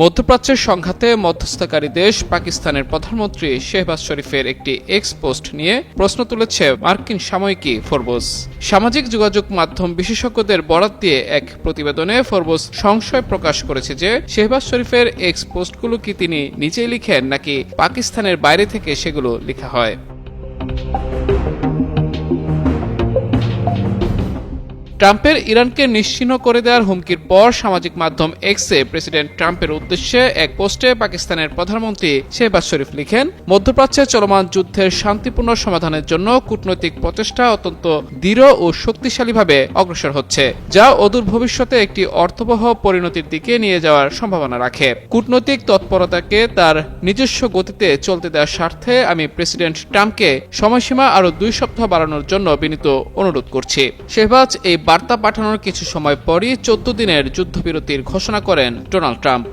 মধ্যপ্রাচ্যের সংঘাতে মধ্যস্থতাকারী দেশ পাকিস্তানের প্রধানমন্ত্রী শেহবাজ শরীফের একটি এক্স পোস্ট নিয়ে প্রশ্ন তুলেছে মার্কিন সাময়িকী ফোর্বস। সামাজিক যোগাযোগ মাধ্যম বিশেষজ্ঞদের বরাত দিয়ে এক প্রতিবেদনে ফোর্বস সংশয় প্রকাশ করেছে যে শেহবাজ শরীফের এক্স পোস্টগুলো কি তিনি নিজেই লিখেন নাকি পাকিস্তানের বাইরে থেকে সেগুলো লেখা হয়। ট্রাম্পের ইরানকে নিশ্চিহ্ন করে দেওয়ার হুমকির পর সামাজিক মাধ্যম এক্সে প্রেসিডেন্ট ট্রাম্পের উদ্দেশ্যে এক পোস্টে পাকিস্তানের প্রধানমন্ত্রী শেহবাজ শরীফ লিখেন, মধ্যপ্রাচ্যে চলমান যুদ্ধের শান্তিপূর্ণ সমাধানের জন্য কূটনৈতিক প্রচেষ্টা অত্যন্ত দৃঢ় ও শক্তিশালীভাবে অগ্রসর হচ্ছে, যা অদূর ভবিষ্যতে একটি অর্থবহ পরিণতির দিকে নিয়ে যাওয়ার সম্ভাবনা রাখে। কূটনৈতিক তৎপরতাকে তার নিজস্ব গতিতে চলতে দেওয়ার স্বার্থে আমি প্রেসিডেন্ট ট্রাম্পকে সময়সীমা আরও 2 সপ্তাহ বাড়ানোর জন্য বিনীত অনুরোধ করছি। শেহবাজ এই বার্তা পাঠানোর কিছু সময় পরই 14 দিনের যুদ্ধবিরতির ঘোষণা করেন ডোনাল্ড ট্রাম্প।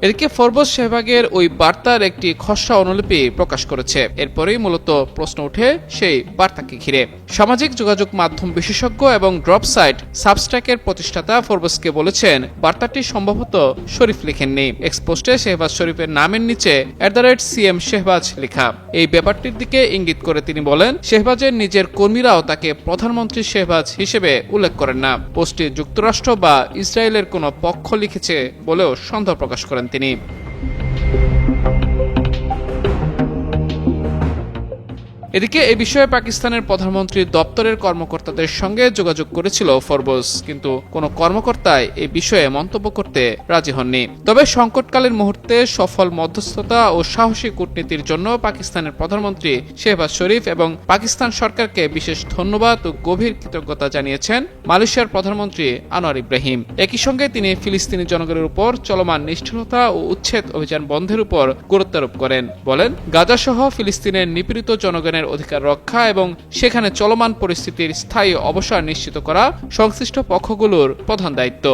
এদিকে ফোর্বস শেহবাগের ওই বার্তার একটি খসড়া অনুলিপি প্রকাশ করেছে। এরপরেই মূলত প্রশ্ন ওঠে সেই বার্তাকে ঘিরে। সামাজিক যোগাযোগ মাধ্যম বিশেষজ্ঞ এবং ড্রপ সাইট সাবস্ট্যাকের প্রতিষ্ঠাতা ফোর্বসকে বলেছেন বার্তাটি সম্ভবত শরীফ লিখেননি। এক্সপোস্টে শেহবাজ শরীফের নামের নিচে @CM শেহবাজ লেখা। এই ব্যাপারটির দিকে ইঙ্গিত করে তিনি বলেন, শেহবাজের নিজের কর্মীরাও তাকে প্রধানমন্ত্রী শেহবাজ হিসেবে উল্লেখ করেন না। পোস্টটি যুক্তরাষ্ট্র বা ইসরায়েলের কোনো পক্ষ লিখেছে বলেও সন্দেহ প্রকাশ করেন তিনি। এদিকে এ বিষয়ে পাকিস্তানের প্রধানমন্ত্রীর দপ্তরের কর্মকর্তাদের সঙ্গে যোগাযোগ করেছিল ফোর্বস, কিন্তু কোনো কর্মকর্তাই এই বিষয়ে মন্তব্য করতে রাজি হননি। তবে সংকটকালীন মুহূর্তে সফল মধ্যস্থতা ও সাহসী কূটনীতির জন্য পাকিস্তানের প্রধানমন্ত্রী শেহবাজ শরীফ এবং পাকিস্তান সরকারকে বিশেষ ধন্যবাদ ও গভীর কৃতজ্ঞতা জানিয়েছেন মালয়েশিয়ার প্রধানমন্ত্রী আনোয়ার ইব্রাহিম। একই সঙ্গে তিনি ফিলিস্তিনি জনগণের উপর চলমান নিষ্ঠুরতা ও উচ্ছেদ অভিযান বন্ধের উপর গুরুত্বারোপ করেন। বলেন, গাজা সহ ফিলিস্তিনের নিপীড়িত জনগণের অধিকার রক্ষা এবং সেখানে চলমান পরিস্থিতির স্থায়ী অবসান নিশ্চিত করা সংশ্লিষ্ট পক্ষগুলোর প্রধান দায়িত্ব।